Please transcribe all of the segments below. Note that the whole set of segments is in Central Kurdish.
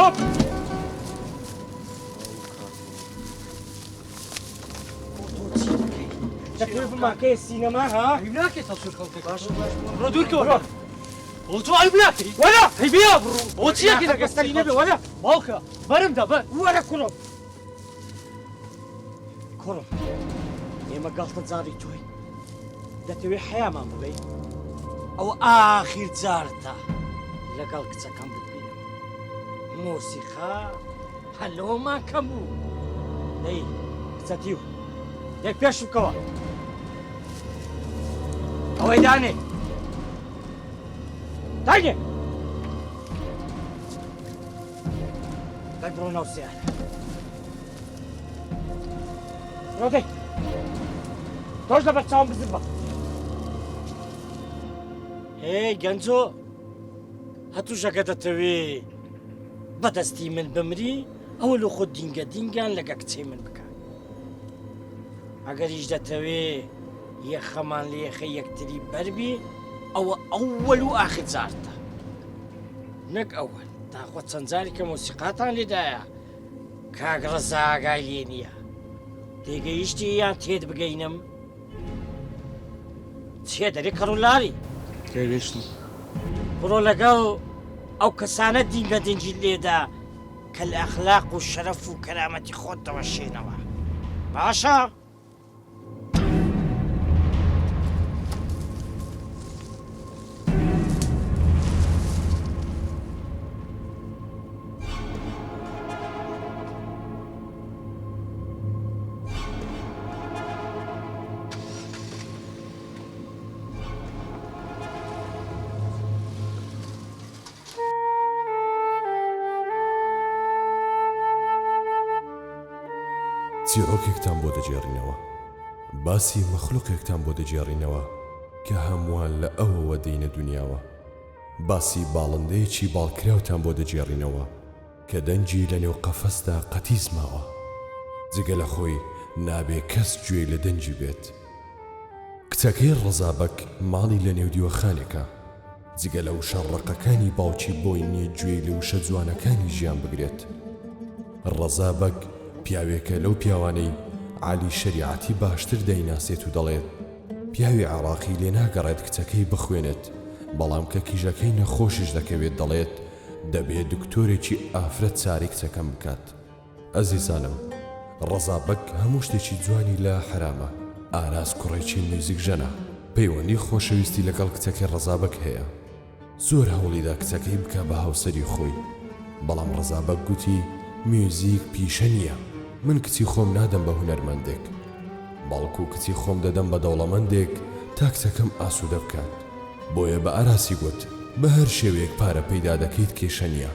هوب تكلف معك السينما ها؟ هيبناكي تصوير خلقك باش برو دورك ولا قلت هيبناكي ولا هيبيا برو وتشيكي لك السينما ولا مالك برم ده بقى ولا كرم كرم إما قلت زاري توي دتوي حياة ما ببي أو آخر زارته لقلك تكم بتبين موسيقى هلو ما كمو دي ستيو ديك بيش بكوا أو إداني تاجي تقدرون أوسيا رودي توش لبتشاهم بزبا هي جنزو هاتو شكتا توي بدستي من بمري أولو خود دينجان لقا كتسي من بكا اگر يجدا توي يا خمان لي خيك تري بربي او اول واخر زارته نك اول تاخذ سنزاري كموسيقاتان لدايا كاك رزاق عينيا تيجي يشتي يا تيد بقينم تيد ري كارولاري تيجيشتم برو لقاو او كسانة دينجا دينجي دا كالاخلاق والشرف وكرامة خود والشينوا باشا چیرۆکێکتان بۆ دەجێڕینەوە باسی مەخلوقێکتان بۆ دەجێڕینەوە کە هەمووان لە ئەوەوە دەینە دنیاوە باسی باڵندەیەکی باڵکراوتان بۆ دەجێڕینەوە کە دەنجی لە نێو قەفەسدا قەتیز ماوە جگە لە خۆی نابێ کەس گوێی لە دەنجی بێت کچەکەی ڕەزابەک ماڵی لە نێو دیوەخانێکە جگە لە وشە ڕقەکانی باوکی بۆی نییە گوێی لە وشە جوانەکانی ژیان بگرێت ڕەزابەک پیاوێکە لەو پیاوانەی عالی شریعەتی باشتر دەیناسێت و دەڵێت پیاوی عراقی لێ ناگەڕێت کچەکەی بخوێنێت بەڵام کە کیژەکەی نەخۆشیش دەکەوێت دەڵێت دەبێت دکتۆرێکی ئافرەت چاری کچەکەم بکات ئەزیزانم ڕەزابەک هەموو شتێکی جوانی لە حرامە ئاراس کوڕێکی میوزیک ژەنە پەیوەندی خۆشەویستی لەگەڵ کچەکەی ڕەزابەک هەیە زۆر هەوڵیدا کچەکەی بکە بە هاوسەری خۆی بەڵام ڕەزابەک گوتی میوزیک پیشە نییە من کچی خۆم نادەم بە هونەرمەندێک بەڵکو کچی خۆم دەدەم بە دەوڵەمەندێک تا کچەکەم ئاسوودە بکات بۆیە بە ئاراسی گوت بە هەر شێوەیەک پارە پەیدا دەکەیت کێشە نییە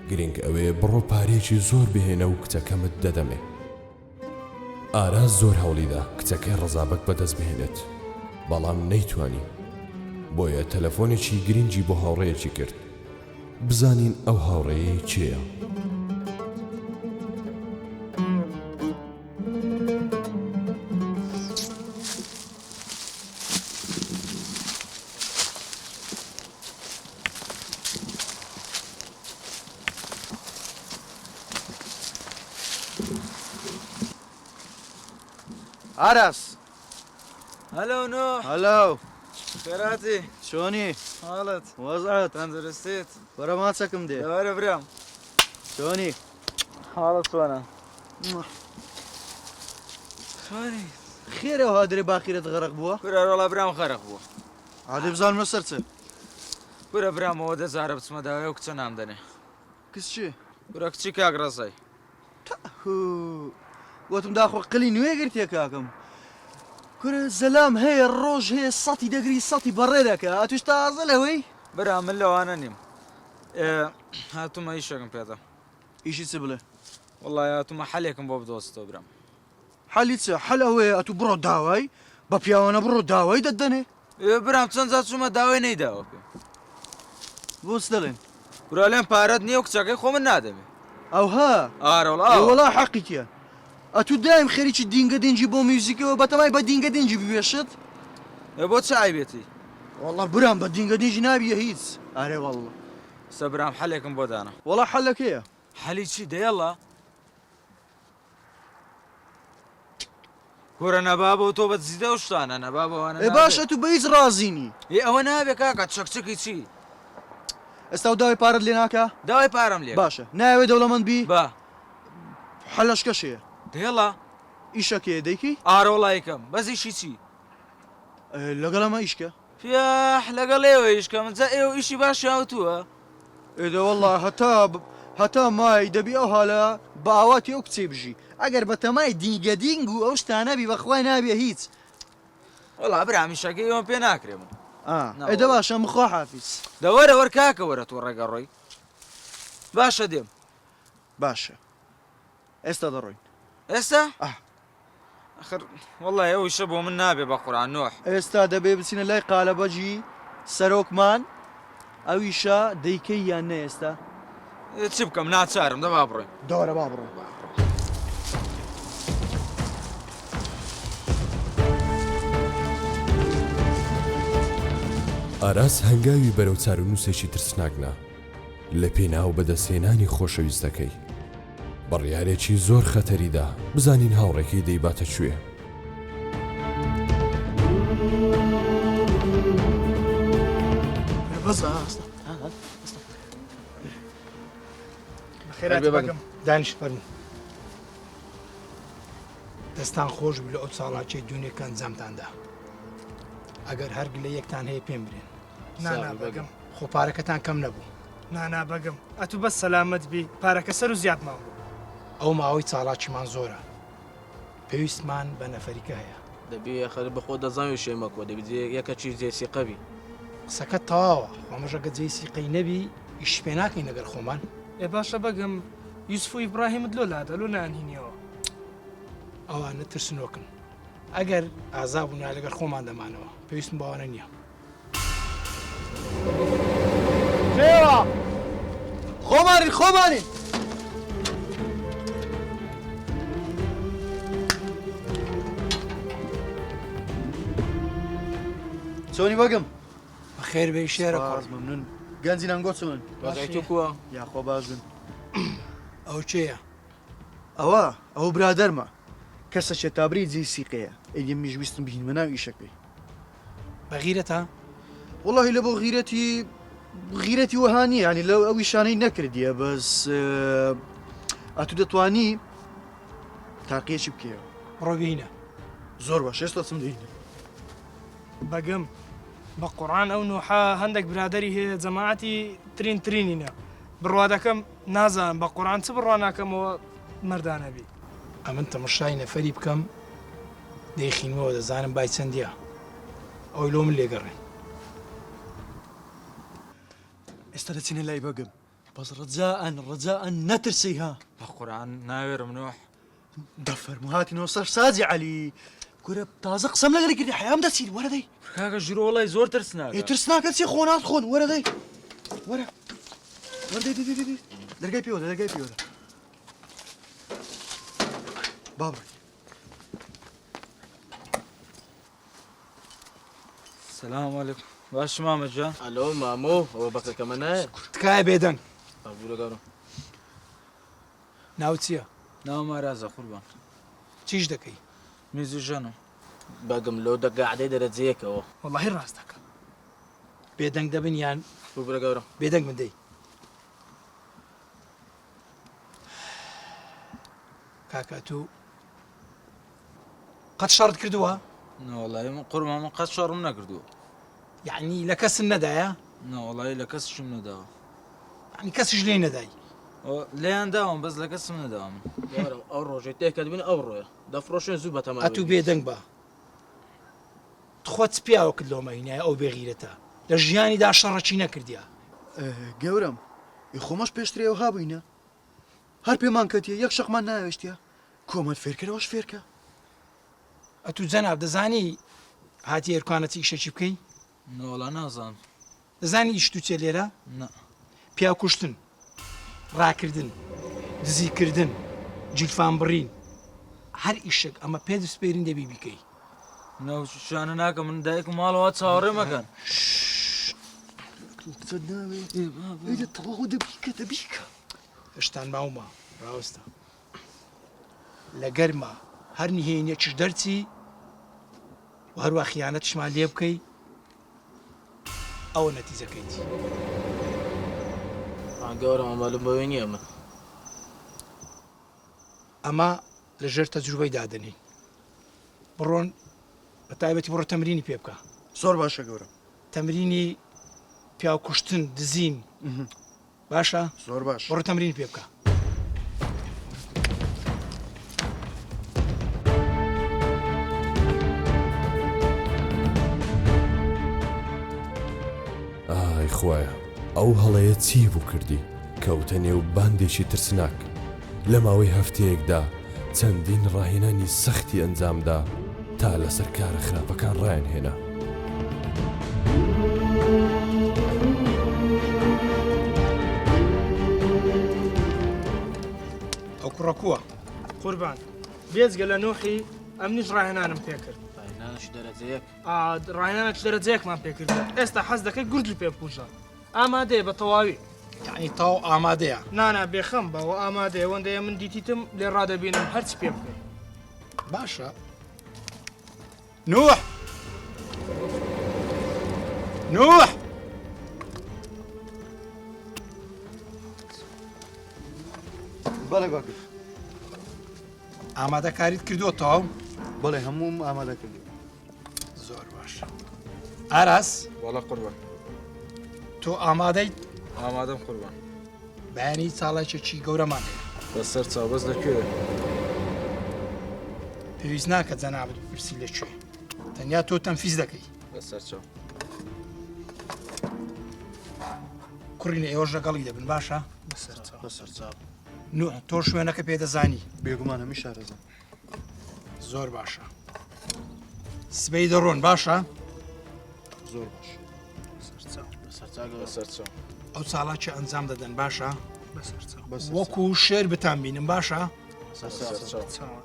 گرنگ ئەوەیە بڕۆ پارێکی زۆر بهێنە و کچەکەمت دەدەمێ ئاراس زۆر هەوڵیدا کچەکەی ڕەزابەک بەدەست بهێنێت بەڵام نەیتوانی بۆیە تەلەفۆنێکی گرنگی بۆ هاوڕێیەکی کرد بزانین ئەو هاوڕێیەی چێیە عرس هلو نوح هلو خيراتي شوني حالت وضعت تندرستيت ورا ما تسكم دي دوار برام شوني حالت وانا خاني خير يا هادري باخيرة غرق بوا كورا رولا برام خرق بو عادي بزال مسرته كورا برام هو دزارة بسما داوي وكتو نام داني كس شي كورا كتشي كاك راسي هو قوتم داخل قلي نوي قلت يا كاكم كورا زلام هي الروج هي السطي دقري السطي بريدك اتوش تازل هوي برام من لو انا نيم هاتو ما يشاكم بيضا ايشي سبله والله هاتو ما حليكم بوب دوستو برام حليتسا حل هوي اتو برو داوي بابياوانا برو داوي ددني برام تنزات شما داوي ني داوي بوس دلين كورا لين بارد نيو كتشاكي خو من نادمي او ها والله والله حقك يا اتو دايم خريج الدينجا دينجي بو ميوزيك وبتماي بدينجا دينجي بيشت بوت شعيبتي والله برام بدينجا دينجي نابي هيز اري والله سبرام حليكم بودانا والله حلك ايه حەلی چی دەیەڵە گۆرە نەبابەوە تۆ بە زیدە و شتانە نەبابەوانە ێ باشە تو بە هیچ ڕازینی ئەوە نابێ کاکە چەکچەکی چی ئێستا و داوای پارت لێ ناکە داوای پارەم لێ باشە ناوێ دەوڵەمەند بی بە حەلەشکەشەیە دێڵە ئیشەکەیە دەیکی ئارۆڵایکەم بەزیشی چی لەگەڵ ئەمە ئیشکە پیاح لەگەڵ ئێوە ئیشکەم جا ئێوە ئیشی باش یاوتووە ئێدە وەڵڵا هەتا مای دەبی ئەو حالە بە ئاواتی ئەو کچێ بژی ئەگەر بە تەمای دیگە دینگ و ئەو شتانەبی بەخوای نابێ هیچ وەڵا برامیشەکەی ئەوم پێ ناکرێم ئێدە باشە مخوا حافیز دەوەرە وەر کاکە وەرە تۆ ڕێگەڕۆی باشە دێم باشە ئێستا دەڕۆین ئێستا ئەخر وەڵای ئەو شە بۆ من نابێ بە قورئان نۆح ئێستا دەبێ بچینە لای قالەبەجی سەرۆکمان ئەویشە دەیکەی یان نە ئێستا چی بکەم ناچارم دەبا بڕۆین دەوەرە با بڕۆ ئاراس هەنگاوی بەرەو چارەنووسێکی ترسناکنا لە پێناو بەدەستهێنانی خۆشەویستەکەی بڕیارێکی زۆر خەتەریدا بزانین هاوڕێکی دەیباتە کوێ دانیش فەرموو دەستان خۆش بوو لە ئەو چاڵاکیی دوونێکە ئەنجامتاندا ئەگەر هەرگ لە یەکتان هەیە پێم برێن نانا بەگەم خۆ پارەکەتان کەم نەبوو نانا بەگەم ئەتو بەس سەلامت بی پارەکە سەر و زیاد ماوە ئەو ماوەی چاڵاکیمان زۆرە پێویستمان بە نەفەریکە هەیە دەبێ خەر بەخۆ دەزانوی شێمەکۆ دەبێت یەکە چی جێسی قەبی قسەکە تەواوە خۆمەژەگە جێسی قەی نەبی ئیش پێ ناکەین لەگەر خۆمان ێ باشە بەگەم یوسف و ئیبراهیمت لۆ لادەلو نانهینیەوە ئەوانە ترسنۆکن ئەگەر ئازابوونا لەگەر خۆمان دەمانەوە پێویستم باوانە نییە خۆمانین چۆنی بەگەم بەخێر بێ شێرە باز مەمنون گەنجی نانگۆ چۆن وەزای تو کووە یاخۆ باشن ئەو چێیە ئەوە برادەرمە کەسە شێتابری جێسیقەیە ئەگە میژویستم بهینمە ناو ئیشەکەی بەغیرەتە وڵی لە بۆ غیرەتی وەهانی ینی لەو ئەوی شانەی نەکردیە بەس ئەتو دەتوانی تاقیەکی بکەوە ڕۆبینە زۆر باش ئێستا چم دەینە بەگەم بە قورآن ئەو نوحا هەندێک برادری هەیە جەماعەتی ترینینە بڕوا دەکەم نازانم بە قورآن چ بڕوا ناکەمەوە مەردانەبی ئەمن تەمەشای نەفەری بکەم دەیخینەوە دەزانم بای چەندیە ئەوی لۆ من لێگەڕێن ئێستا دەچینە لای بەگەم بەس ڕجاءن نەترسی ها بە قورئان ناوێرم نۆح دەفەرمو هاتینەوە سەر سازی عەلی گورە تازە قسەم لەگەری کردی حەیام دەچین وەرە دەی کاکە ژوورە وەڵای زۆر ترسناکە ترس ناکەت چی خۆنات خۆن وەرە دەی وەرە دەی دەرگای پێوە بابڕ سلام علیکم باش مامە جان ئەلۆ مامۆ ئەوە بەکەکەمە نایە تکایە بێدەنگ ئەبوو لەگەڕم ناو چییە ناو مارازە قوربان چیش دەکەی میزی ژەنم بەگم لەو دەگەعدەی دەرەجەیەکەوە وەڵاهی ڕاست دەکەم بێدەنگ دەبن یان بوو لەگەورم بێدەنگ من دەی کاکە تو قەت شەڕت کردووە نەوەڵای من قوربان من قەت شەڕم نەکردووە یعنی لە کەسن نەدایە نەوەڵای لە کەسشم نەداوە ینی کەسیش لێ نەدای لێیان داوام بەس لە کەسم نەداوام ئەو ڕۆژێ تێکە دبین ئەو ڕۆیە دەفرۆشێن زوو بەتەمە ئەتوو بێدەنگ بە خۆت پیاوە کرد لۆمەینای ئەو بێغیرەتە لە ژیانیدا شەڕەچی نەکردیا گەورم خۆمەش پێشترەوە هابووینە هەر پێمان کەتیە یەک شەقمان ناوێشتە کۆمەت فێرکردەوەش فێرکە ئەتوو جەناب دەزانی هاتی هێرکوانەتی ئیشەکی بکەی نەوەڵا نازانم دەزانی ئیش تو چێ لێرە نە پیا کوشتن ڕاکردن دزیکردن جیلفان بڕین هەر ئیشێک ئەمە پێ دەسپێرین دەبی بیکەی نەوشانە ناکە من دایک ماڵەوە چاوەڕێ مەکەن قسەت ناوێت تەواو دەبیکە شتان ماومە ڕاوستە لە گەرمە هەر نهێنیەکیش دەرچی و هەروە خیانەتشمان لێ بکەی ئەوە نەتیجەکەیتی گەورە ئەمەلم بەوەی نییە من ئەمە لەژێر تەجروبەی دادنین بڕۆن بە تایبەتی بڕۆ تەمرینی پێ بکە زۆر باشە گەورە تەمرینی پیاو کوشتن دزین باشە زۆر باش بڕۆ تەمرین پێ بکە ئای خوایە ئەو هەڵەیە چی بوو کردی کەوتە نێو باندێکی ترسناک لە ماوەی هەفتەیەکدا چەندین ڕاهێنانی سەختی ئەنجامدا تا لەسەر کارە خراپەکان ڕایان هێنا ئەو کوڕەکووە قوربان بێزگە لە نوحی ئەم نیش ڕاهێنانم پێکرد نانش دەرەجەیەک ڕاهێنانە دەرەجەیەکمان پێکردە ئێستا حەز دەکەی گورج پێ بکوژە ئامادەیە بە تەواوی یعنی تاو ئامادەیە نانا بێخەم بەوە ئامادەیە وەندەیە من دیتیتم لێ ڕادەبینم هەرچ پێ بکەین باشە نوح نوح بەڵێ باکر ئامادە کاریت کردووە تاو بەڵێ هەموم ئامادە کردی زۆر باش ئاراس وەڵە قوربان تۆ ئامادەیت ئامادەم قوربان بەیانی چاڵێکێکی گەورەمان هەیە بەسەر چاوبەست لەکوێ پێویست ناکە جەنابەت بپرسی لەکوێ تەنیا تۆ تەنفیز دەکەی بەسەر چاو کوڕینە ئێوەش لەگەڵی دەبن باشە بەسەر چاو نوح تۆ شوێنەکە پێدەزانی بێگومان هەمی شارەزم زۆر باشە سبەی دەڕۆن باشە زۆر باش بەسەر چاو ئەو چاڵاکی ئەنجام دەدەن باشە بەسەر وەکو شێر بتان بینم باشە بەسەر چاو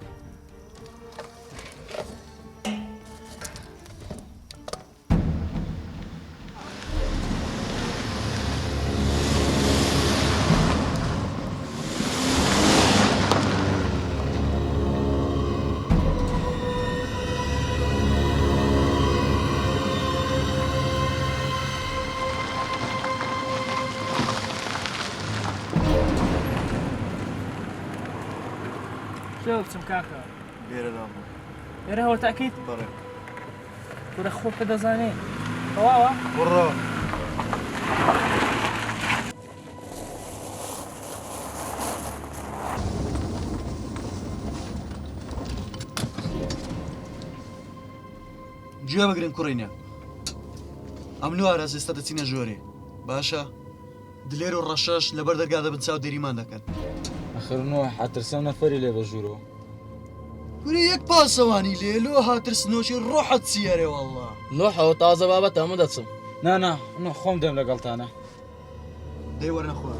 شێ بچم کاکە لێرە لام ئێرە هەوە تاکەیت بەڵێ وەرە خۆ پێ دەزانێ تەواوە بڕۆ گوێ بگرن کوڕینە ئەم نوارەز ئێستا دەچینە ژۆرێ باشە دلێر و ڕەشەش لەبەر دەرگا دەبن چاو دەریمان دەکەن ئەخرنەوە حاترسەم نەفەری لێ بەژوورەوە کوری یەک پاسەوانی لێلۆ هاترسنۆشی ڕۆحەت چیەرێ وەڵڵا نۆحەوە تازە بابەت ئەمە دەچم نانا خۆم دێم لەگەڵتانە دەی وەرنەخوا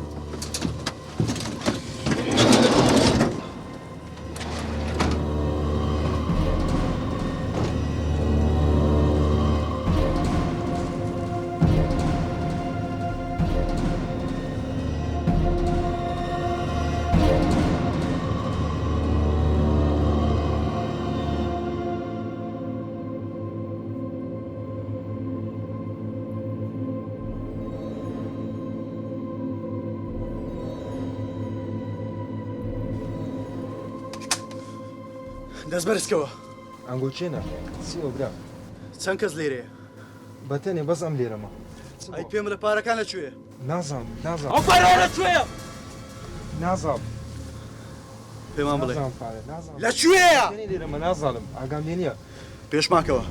دەست بەرزکەوە ئەنگۆچێنە چی ئەوبرا چەند کەس لێرەیە بەتەنێ بەس ئەم لێرەمە ئەی پێم لە پارەکان لەکوێ نازام ئەو پارە لەکوێیە نازام پێمان بڵێ نازام پارە نازام لەکوێیە لێرەمە نازانم ئاگام لێ نییە پێشماکەوە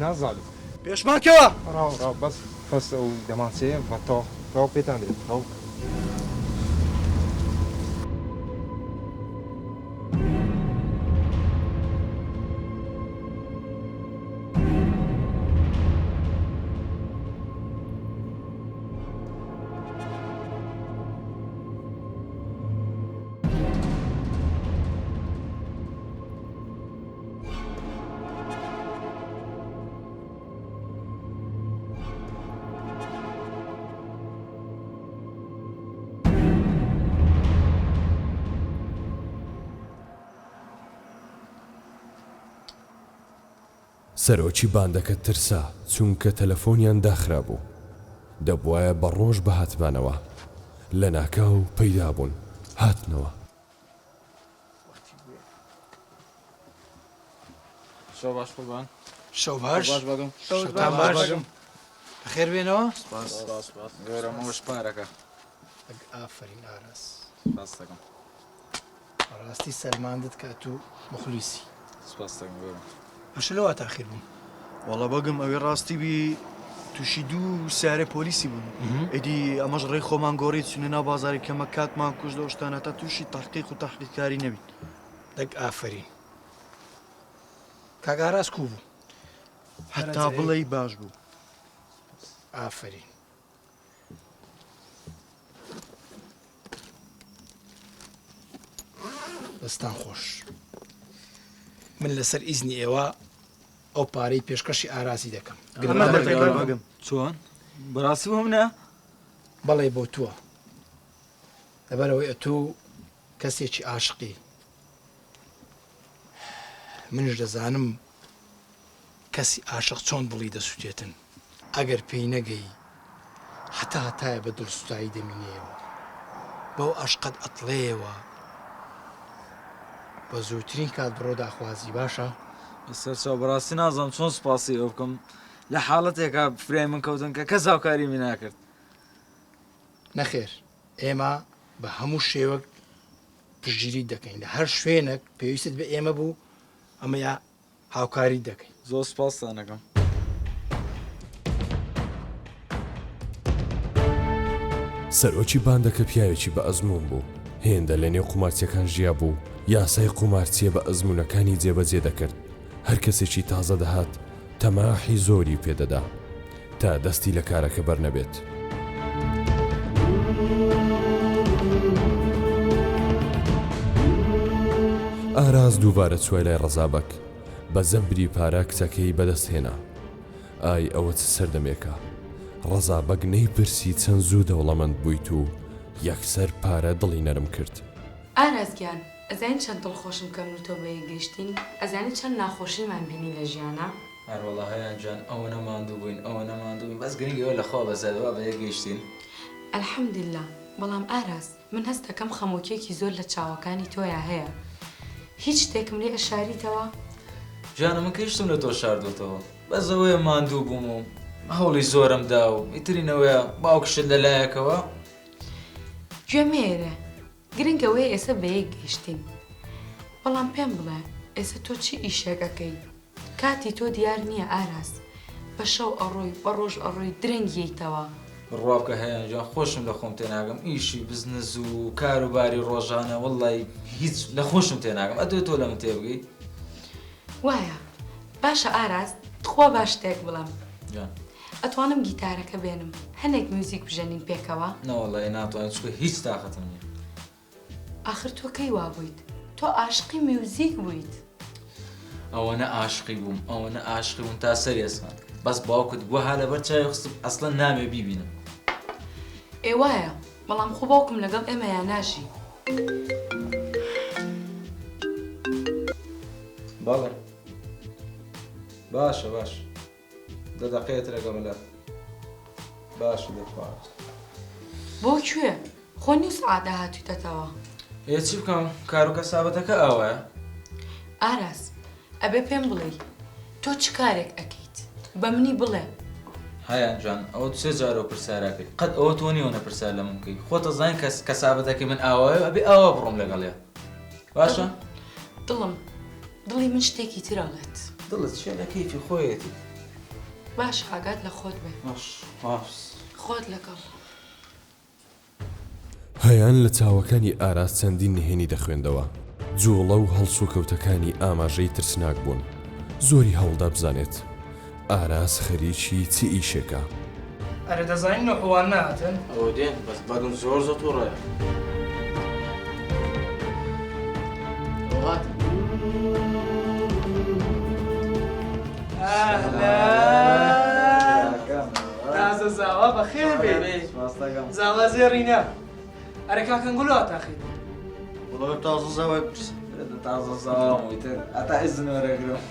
نازانم پێشماکەوە ڕاو بەس فەس ئەو دەمانچەیە بە تاو پێتان دێت تاو سەرۆکی باندەکە ترسا چونکە تەلەفۆنیان داخرا بوو دەبوایە بە ڕۆژ بەهاتبانەوە لە ناکاو پەیدا بوون هاتنەوە شەو باش قوربان شەو باش بەگەم شەوتان باش بەخێر بێنەوە گەورەمەوەش پارەکە ئافرین ئاراس سپاس دەکەم ڕاستی سەلماندت کات و مخلیسی سپاس دەکەم گەورم بەش لەوە تاخیر بووم وەڵا بەگم ئەوێ ڕاستی بی تووشی دوو سارێ پۆلیسی بوون ئەدی ئەمەش ڕێی خۆمان گۆڕی چونە ناو بازاری کەمە کاتمان کوژ لە شتانە تا تووشی تحقیق و تحقیقکاری نەبیت دەک ئافرین کاک ئاراس کوو بوو هەتا بڵێی باش بوو ئافرین دەستان خۆش من لەسەر ئیزنی ئێوە ئەو پارەی پێشکەشی ئاراسی دەکەم بەگم چۆن بەڕاستی بۆ منە بەڵێ بۆ تووە لەبەرەوەی ئەتۆ کەسێکی عاشقی منش دەزانم کەسی عاشق چۆن دڵی دەسووتێتن ئەگەر پێی نەگەی هەتایە بە دڵسوتایی دەمینێەوە بەو عاشقت ئەتڵێەوە بە زووترین کات بڕۆ داخوازی باشە سەر چاو بەڕاستی نازانم چۆن سوپاسی ئەو بکەم لە حاڵەتێکا فرای من کەوتن کە کەس هاوکاری من ناکرد نەخێر ئێمە بە هەموو شێوەک پشتگیری دەکەین لە هەر شوێنێک پێویست بە ئێمە بوو ئەمە یا هاوکاری دەکەین زۆر سپاستان دەکەم سەرۆکی باندەکە پیاوێکی بە ئەزمون بوو هێندە لە نێو قومارچیەکان ژیا بوو یاسای قومارچیە بە ئەزمونەکانی جێبەجێ دەکرد هەر کەسێکی تازە دەهات تەماحی زۆری پێدەدا تا دەستی لە کارەکە بەرنەبێت ئاراز دووبارە چوای لای ڕەزابەک بە زەمبری پارە کچەکەی بەدەست هێنا ئای ئەوە چ سەردەمێکە ڕەزابەک نەیپرسی چەند زوو دەوڵەمەند بوویت و یەکسەر پارە دڵی نەرم کرد ئارازگیان ئەزانی چەند دڵخۆشم کەم و تۆ بە یەکگەیشتین ئەزانی چەند ناخۆشیمان بینی لە ژیانە هەروەڵا هەیان جان ئەوە نەماندوو بووین ئەوە نەماندوو بووین بەس گرنگی ئەوە لەخوا بەزادەوە بە یەکگەیشتین ئەلحەمدوللا بەڵام ئاراز من هەست دەکەم خەمۆکیەکی زۆر لە چاوەکانی تۆیان هەیە هیچ شتێکم لێ ئەشاریتەوە جانە من کەیشتم لە تۆ شاردوتەوە بەس ئەوەیە ماندوو بووم و هەوڵی زۆرم دا و ئیترینەوەیە باوکشت لەلایەکەوە گوێمێرە گرنگەوەی ئێستا بە یەکگەیشتین بەڵام پێم بڵێ ئێستا تۆ چی ئیشێکەکەی کاتی تۆ دیار نییە ئاراز بە شەو ئەڕۆی بە ڕۆژ ئەڕۆی درەنگیەیتەوە ڕوابکە هەیەجان خۆشم لە خۆم تێناگەم ئیشی بزنس و کاروباری ڕۆژانە وەڵی هیچ لە خۆشم تێناگەم ئەدوێت تۆ لە من تێبگەی وایە باشە ئاراز خوا باش شتێک بڵم جان ئەتوانم گیتارەکە بێنم هەنێک میوزیک بژەنین پێکەوە نەوەڵی ناتوانێت چکە هیچ تااقەتم نییە ئاخر تۆ کەی وا بوویت تۆ عاشقی میوزیک بوویت ئەوە نە عاشقی بووم ئەوە نە عاشقی بووم تا سەرێسان بەس باوکت بووە ها لەبەر چای خستم ئەسڵەن نامێ بیبینم ئێوایە بەڵام خۆ باوکم لەگەڵ ئێمە یان ناژی بەڵێ باشە باش دەدەقێت لەگەڵە باشە دەخوات بۆ کوێ خۆ نیو سعادە هاتوویتەتەوە هێ چی بکەم کار و کەسابەتەکە ئاوایە ئاراز ئەبێ پێم بڵێ تۆ چ کارێک ئەکەیت بە منی بڵێ هەیان جان ئەوە سێ جارەوە پرسیارەکەی قەت ئەوە تۆ نیوە نەپرسیار لە من بکەی خۆتە زانین کەسابەتەکەی من ئاوایە ئەبێ ئاوا بڕۆم لەگەڵێ باشە دڵی من شتێکی ترەڵێت دڵت چێ لە کەیفی خۆیەتی باش ئاگات لە خۆت بێ باش خۆت لەگەڵ هەیان لە چاوەکانی ئاراز چەندین نهێنی دەخوێندەوە جوڵە و هەڵسو کەوتەکانی ئاماژەی ترسناک بوون زۆری هەوڵدا بزانێت ئاراز خەریکی چی ئیشێکە ئەرە دەزانین نەحوان نهاتن ئەوە دێن بەس بەگم زۆر زۆر تووڕێ تازە زاوا بەخێر بێ زاوا زێڕینە ئەرە کاکەنگوڵەوە تاخیر وڵەوە تازە زاوای پرس تازە زاڵی تر ئەتا ئیزن وەرەگرم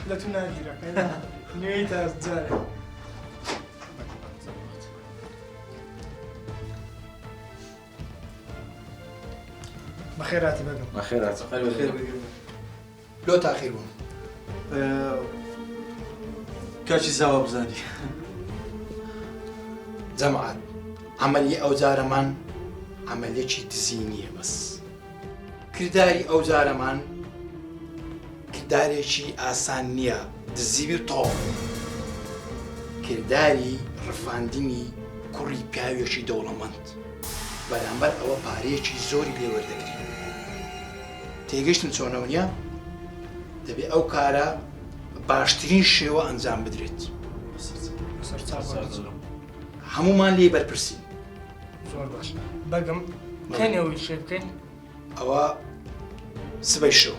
لە تو ناگیرەکە نوێی تا جارێ بەخێراتی بەگەم بەخێرات لۆ تاخیر بووم کاچی زاوە بزانی جەماعەت عملیە ئەو جارەمان عملیەکی دزی نییە بەس کرداری ئەو جارەمان کردارێکی ئاسان نییە دزیبی تۆ کرداری ڕفاندنی کوڕی پیاوێکی دەوڵەمەند بەرامبەر ئەوە پارەیەکی زۆری لێوەردەگرین تێگەشتن چۆنەوە نییە دەبێت ئەو کارە باشترین شێوە ئەنجام بدرێت هەمومان لێ بەرپرسین زۆر باش بەگەم کەنێەوەی شێ بکەین ئەوە سبەی شەو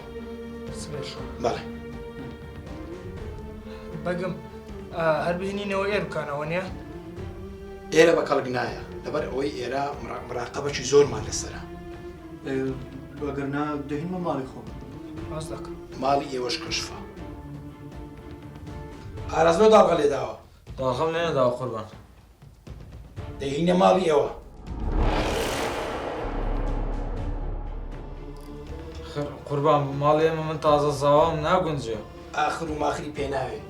سبێش بەڵێ بەگەم هەر بهێنینەوە ئێر بکانەوە نییە ئێرە بە کەڵک نایە لەبەر ئەوەی ئێرە مراقەبەکی زۆرمان لەسەرە وەگەرنا دەهینمە ماڵی خۆ باس دەکەم ماڵی ئێوەش کەشفە ئارازنەوە داڵغە لێداوە داخەم لێ نەداوە قوربان دەهینە ماڵی ئێوە قوربان ماڵی ئێمە من تازە زاوام ناگونجێ ئاخر و ماخری پێناوێ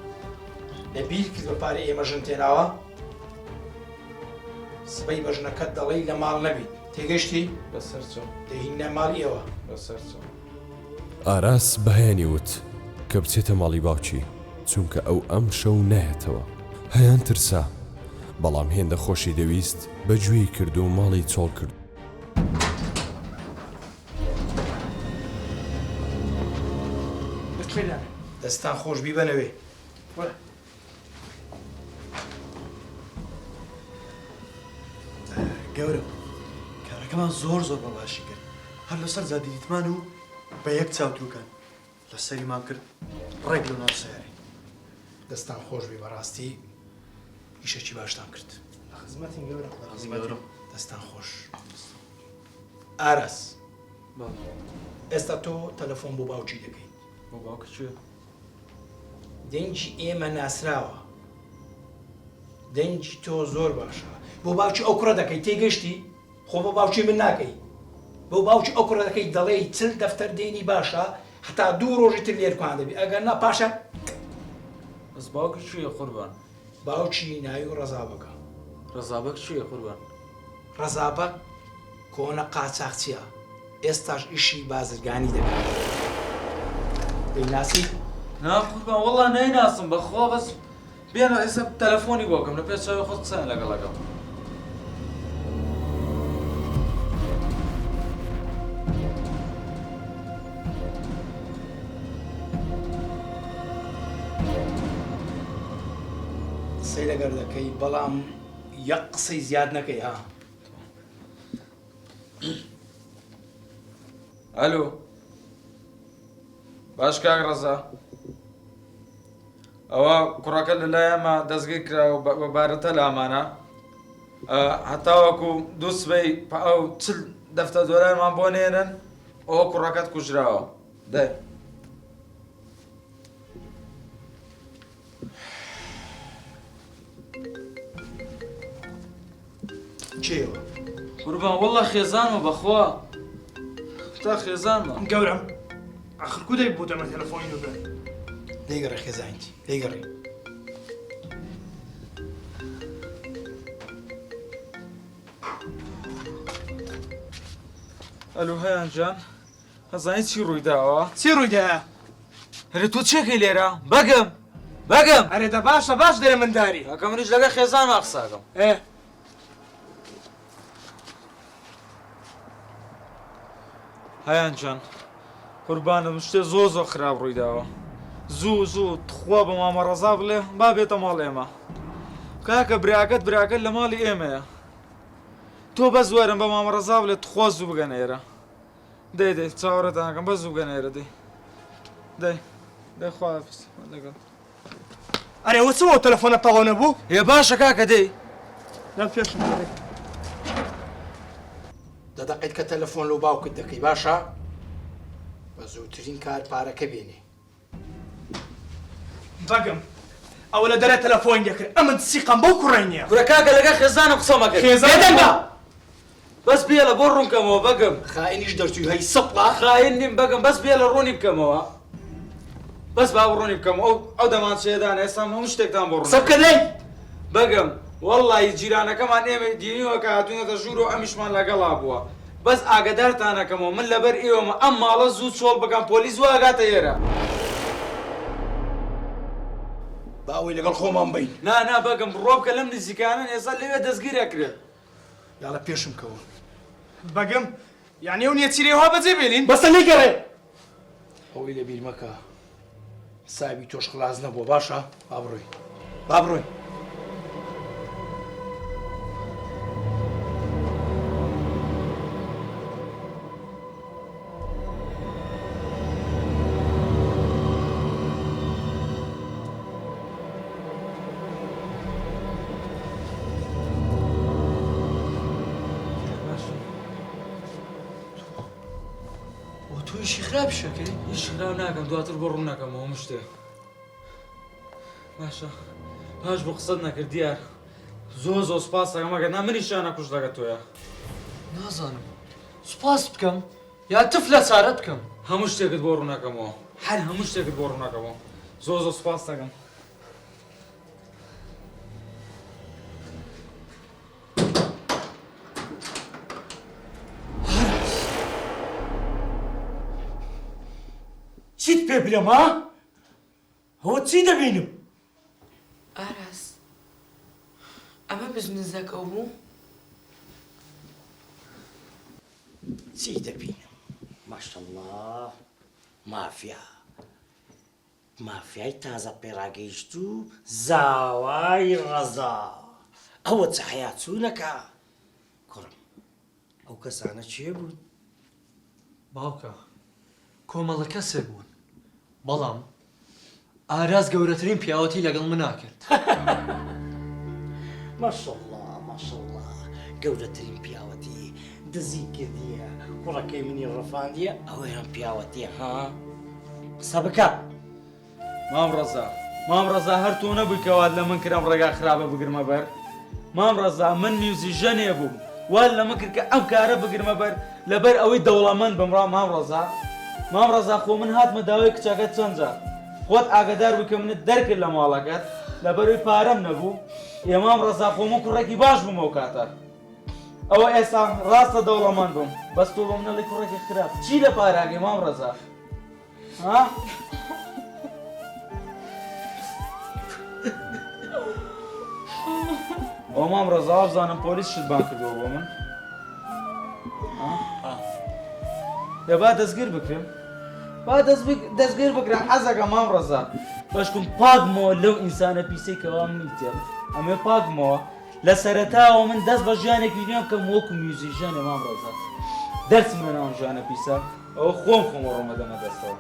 لە بیر کرد بە پارەی ئێمە ژن تێناوە سبەی بەژنەکەت دەڵێی لە ماڵ نەبیت تێگەشتی بەسەر چۆ دەهینە ماڵی ئێوە بەسەر چۆ ئاراس بەهێنی وت کە بچێتە ماڵی باوکی چونکە ئەو ئەم شەو نایەتەوە هەیان ترسا بەڵام هێندە خۆشی دەویست بەگوێی کرد و ماڵی چۆڵ کرد لەکوێدا دەستان خۆش بی بنەوێ گەورە کارەکەمان زۆر بە باشی کرد هەر لەسەر زادیتمان و بە یەک چاوتروکان لەسەریمان کرد ڕێک لە ناو سیارەی دەستان خۆش بی بەڕاستی ئیشێکی باشتان کرد لە خزمەتی گەورە دەستان خۆش ئاراس ئێستا تۆ تەلەفۆن بۆ باوکی دەکەیت بۆ باوکە کوێ دەنجی ئێمە ناسراوە دەنجی تۆ زۆر باشە بۆ باوکی ئەو کوڕە دەکەیت تێگەشتی خۆ بۆ باوکی من ناکەی بۆ باوکی ئەو کوڕە دەکەیت دەڵێ چل دەفتەر دێنی باشە هەتا 2 ڕۆژی تر لێرکوان دەبی ئەگەر نا پاشە بەس باوکە کوێ قوربان باوکی ناوی و ڕەزابەکە ڕەزابەک کوێ قوربان ڕەزابەک کۆنە قاچاقچیە ئێستاش ئیشی بازرگانی دەکات دەیناسی نا قوربان وەڵا نەیناسم بەخوا بەس بێنە ئێستا تەلەفۆنی بۆکەم لە پێش چاوی خۆت قسەیان لەگەڵەکەم قسەی لەگەر دەکەی بەڵام یەک قسەی زیاد نەکەی ها ئەلو باش کاک ڕەزا ئەوە کوڕەکە لەلایەمە دەستگیر کراوە بەبارەتە لە ئەمانە هەتاوەکو دوو سبەی ئەو چل دەفتە دۆلارمان بۆ نێنن ئەوە کوڕەکەت کوژراوە دەی چێوە قوربان وەڵا خێزانمە بەخوا تا خێزانمە گەورم ئاخر کودەی بوو دەمە تەلەفۆنی بێ دەیگەڕێ خێزانیتی دەیگەڕێ ئەلو هەیان جان هەزانی چی ڕوویداوە چی ڕوویدایە هەرێ تۆ چێکەی لێرە بەگەم بەگەم ئەرێدە باشە باش دەرێ منداری ئەکە منیش لەگە خێزانمە قساکەم هەیان جان قوربانم شتێ زۆ خراپ ڕوویداوە زوو تخوا بە مامە ڕەزا بڵێ با بێتە ماڵ ئێمە کاکە براکەت لە ماڵی ئێمەیە تۆ بە زوارم بە مامە ڕەزا بڵێ تخوا زوو بگەنە ئێرە دەی چاوەڕێتانەکەم بە زوو بگەنە ئێرە دەی خوا لەگەڵ ئەرێ وە چەوە تەلەفۆنە تەواو نەبوو هێ باشە کاکە دەی لەم پێشم دەدەقیت کە تەلەفۆن لەو باوکت دەکەی باشە بە زووترین کار پارەکە بێنێ. بەگم ئەوە لە دەرە تەلەفۆن دەکرد ئەمن سیقم بەو کوڕی نییە. کورە کاکە لەگە خێزانم قسە مەکرد. خێزانم بەس بێ لە بۆ ڕوون کەمەوە بەگم. خائینیش دەرچووی هەی سەپڵا. خاین نیم بەگم بەس بێ لە ڕوونی بکەمەوە. بەس با ڕوونی بکەم ئەو دەمانچێدان ئێستا هەموو شتێکتان بۆ ڕوون. سەبکەدەی بەگم وەڵڵی جیرانەکەمان ئێمە دینیوە کە هاتوونەتە ژوور و ئەمیشمان لەگەڵا بووە. بەس ئاگدارتانەکەمەوە من لەبەر ئێوەمە ئەم ماڵە زوو چۆڵ بکەم پۆلیس واگاتە ئێرە. با ئەوەی لەگەڵ خۆمان بین. نا بەگم ڕۆ بکە لەم نزیکانن ئێستا لەوێ دەستگیرەکرێت. یاڵە پێشم کەوە. بەگم یعنی ئەو نیەتیرێەوە بەجێ بێنین بەسە لێگەڕێ. ئەوەی لە بیر مەکە. ساوی تۆش خلاص نەبووە باشە؟ با بڕۆین. تویشی خراپ شەکەی؟ هیچ خراپ ناکەم دواتر بۆ ڕوون ناکەمەوە هەموو شتێ. باشە پاش بۆ قسەت نەکرد دیار زۆر سوپاس دەکەم ئەگەر نا منیش نەکوش دەگە تۆیە. نازانم سوپاس بکەم یا تف لە سارەت بکەم. هەموو شتێکت بۆ ڕوون ناکەمەوە هەر هەموو شتێکت بۆ ڕوون ناکەمەوە زۆر سوپاس دەکەم. چیت پێ بلێم ها؟ ئەوە چی دەبینم؟ ئاراس ئەمە بزنزەکە بوو؟ چی دەبینم؟ ماشەڵڵا مافیای تازە پێڕاگەیشت و زاوای ڕەزا ئەوە چ حەیاچوونەکە کوڕم ئەو کەسانە چێ بوون؟ باوکە کۆمەڵە کەسێک بوون بەڵام ئاراس گەورەترین پیاوەتی لەگەڵ من ناکرد. ماشەڵڵا گەورەترین پیاوەتی دزی کردیە کوڕەکەی منی ڕەفاندیە ئەوەیان پیاوەتیە ها؟ قسە بکە. مام ڕەزا هەر تۆ نەبووی کەوات لە من کرام ڕێگا خراپە بگرمە بەر. مام ڕەزا من میوزیژەنێ بووم وال لە من کرد کە ئەم کارە بگرمە بەر لەبەر ئەوەی دەوڵەمەند بمڕا. مام ڕەزا خۆ من هاتمە داوای کچەکەت چەند جار خۆت ئاگدار بووی کە منت دەرکرد لە ماڵەکەت لەبەروی پارەم نەبوو. مام ڕەزا خۆ من کوڕێکی باش بوومە ئەو کاتە. ئەوە ئێستا ڕاستە دەوڵەمەند بووم بەس تۆ بۆ منەڵی کوڕێکی خراپ چی لە پاراگەی مام ڕەزا؟ ها؟ ئەو مام ڕەزا بزانم پۆلیس شتبان کردەوە بۆ من. دەبا دەستگیر بکرێم با دەستگیر بکرێم حەزەکە مام ڕەزا بەشکم پاکمەوە لەو ئینسانە پیسەی کەوا منی تێم ئەمێ پاکمەوە لە سەرەتاوە من دەست بە ژیانێکی نوێ بکەم وەکو میوزیژەنێ مام ڕەزا دەرسم لە ناو ژیانە پیسە ئەوە خۆم ڕۆمە دەمە دەستەوە.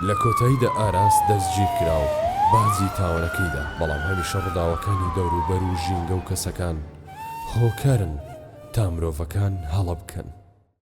لە کۆتاییدا ئاراس دەستگیر کراو بازی تاوانەکەیدا بەڵام هەمیشە ڕووداوەکانی دەوروبەر و ژینگە و کەسەکان هۆکارن تا مرۆڤەکان هەڵە بکەن.